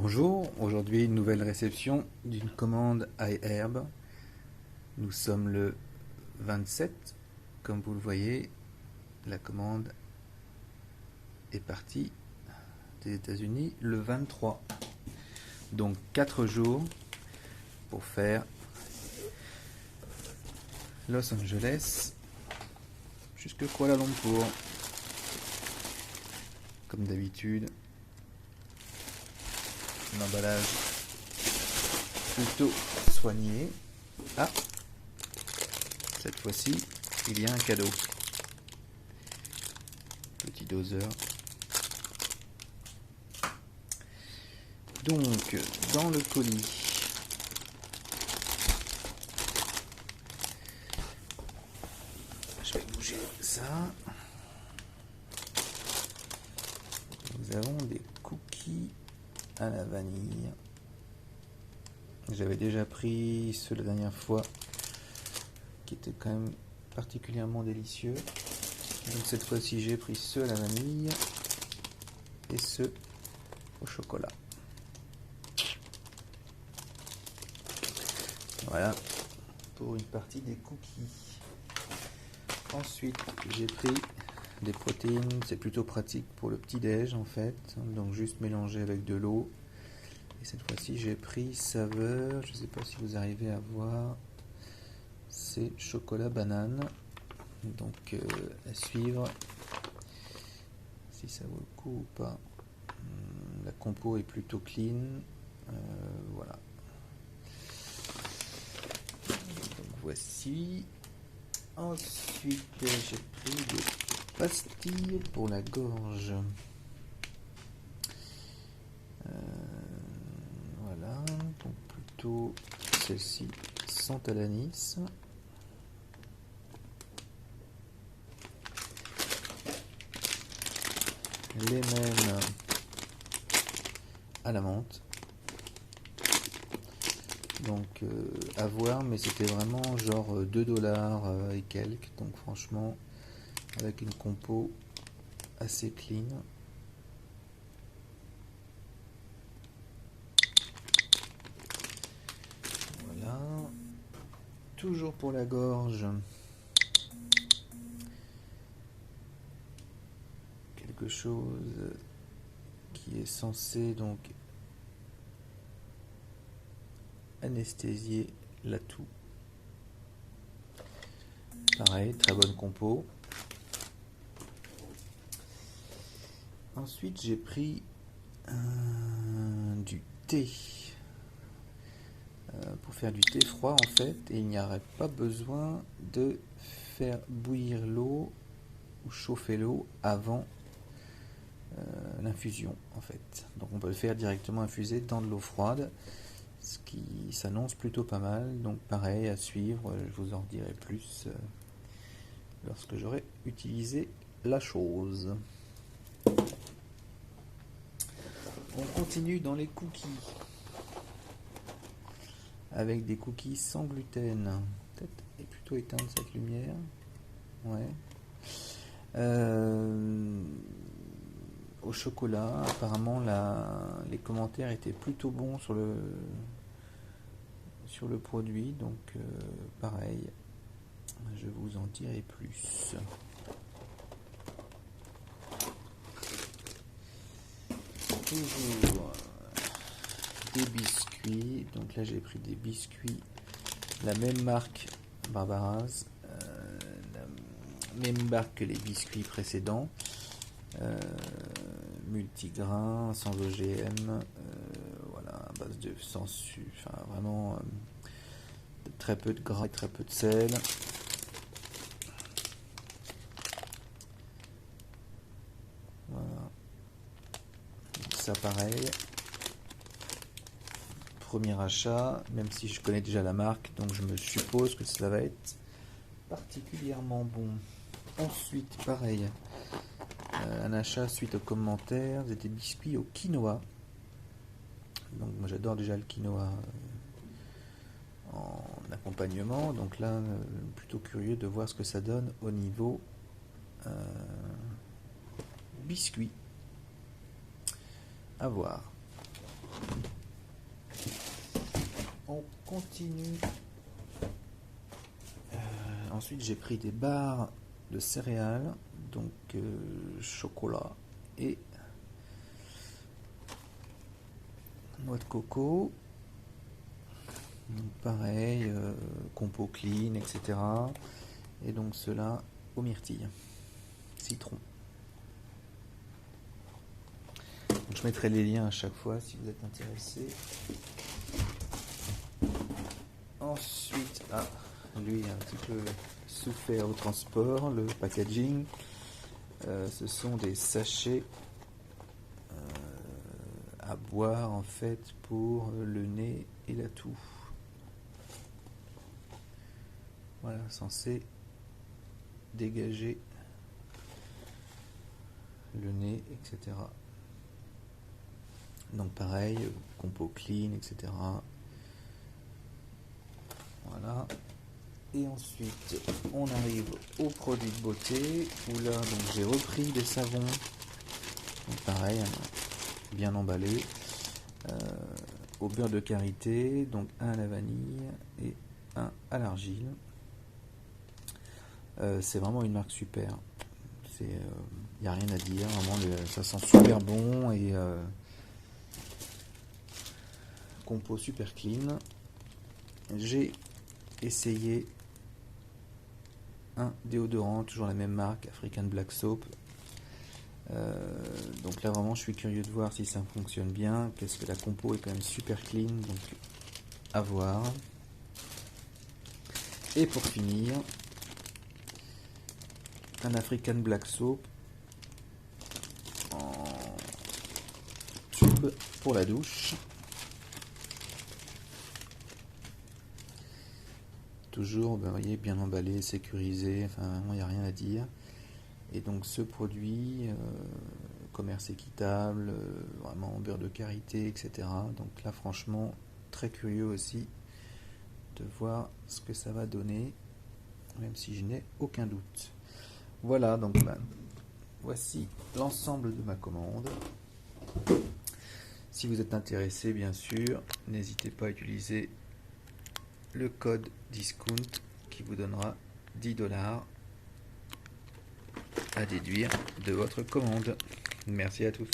Bonjour, aujourd'hui une nouvelle réception d'une commande iHerb. Nous sommes le 27, comme vous le voyez, la commande est partie des États-Unis le 23. Donc 4 jours pour faire Los Angeles jusque Kuala Lumpur. Comme d'habitude, un emballage plutôt soigné. Ah, cette fois-ci, il y a un cadeau. Petit doseur. Donc, dans le colis, je vais bouger ça. Nous avons des cookies à la vanille. J'avais déjà pris ceux la dernière fois qui étaient quand même particulièrement délicieux. Donc cette fois-ci j'ai pris ceux à la vanille et ceux au chocolat. Voilà pour une partie des cookies. Ensuite j'ai pris des protéines, c'est plutôt pratique pour le petit-déj en fait, donc juste mélanger avec de l'eau. Et cette fois-ci j'ai pris saveur, je ne sais pas si vous arrivez à voir, c'est chocolat banane. Donc à suivre, si ça vaut le coup ou pas. La compo est plutôt clean, voilà. Donc voici. Ensuite j'ai pris des pastilles pour la gorge. Voilà, donc plutôt celle-ci sans l'anis. Les mêmes à la menthe. Donc à voir, mais c'était vraiment genre 2 $ et quelques. Donc franchement, avec une compo assez clean. Voilà. Toujours pour la gorge. Quelque chose qui est censé donc anesthésier la toux. Pareil, très bonne compo. Ensuite j'ai pris du thé pour faire du thé froid en fait, et il n'y aurait pas besoin de faire bouillir l'eau ou chauffer l'eau avant l'infusion en fait. Donc on peut le faire directement infuser dans de l'eau froide, ce qui s'annonce plutôt pas mal. Donc pareil, à suivre, je vous en dirai plus lorsque j'aurai utilisé la chose. On continue dans les cookies avec des cookies sans gluten. Peut-être est plutôt éteinte cette lumière. Ouais. Au chocolat, apparemment les commentaires étaient plutôt bons sur le produit, donc pareil, je vous en dirai plus. Toujours des biscuits, donc là j'ai pris des biscuits, la même marque Barbara's, la même marque que les biscuits précédents. Multigrain, sans OGM, voilà, à base de sans sucre, enfin vraiment très peu de gras et très peu de sel. Voilà, ça pareil, premier achat, même si je connais déjà la marque, donc je me suppose que cela va être particulièrement bon. Ensuite pareil, un achat suite aux commentaires, des biscuits au quinoa. Donc moi j'adore déjà le quinoa en accompagnement, donc là plutôt curieux de voir ce que ça donne au niveau biscuit. À voir. On continue. Ensuite, j'ai pris des barres de céréales, donc chocolat et noix de coco. Donc pareil, compo clean, etc. Et donc cela aux myrtilles, citron. Donc, je mettrai les liens à chaque fois si vous êtes intéressé. Ensuite, lui a un petit peu souffert au transport, le packaging. Ce sont des sachets à boire en fait pour le nez et la toux. Voilà, censé dégager le nez, etc. Donc pareil, compo clean, etc. Voilà. Et ensuite, on arrive aux produits de beauté, où là, donc j'ai repris des savons. Donc pareil, bien emballés. Au beurre de karité, donc un à la vanille et un à l'argile. C'est vraiment une marque super. Il n'y a rien à dire, vraiment, ça sent super bon et compo super clean. J'ai essayé un déodorant, toujours la même marque, African Black Soap. Donc là vraiment je suis curieux de voir si ça fonctionne bien, parce que la compo est quand même super clean, donc à voir. Et pour finir, un African Black Soap en tube pour la douche. Toujours, vous voyez, bien emballé, sécurisé, enfin il n'y a rien à dire. Et donc ce produit, commerce équitable, vraiment beurre de karité, etc. Donc là franchement, très curieux aussi de voir ce que ça va donner, même si je n'ai aucun doute. Voilà, donc voici l'ensemble de ma commande. Si vous êtes intéressé, bien sûr, n'hésitez pas à utiliser le code discount qui vous donnera 10$ à déduire de votre commande. Merci à tous.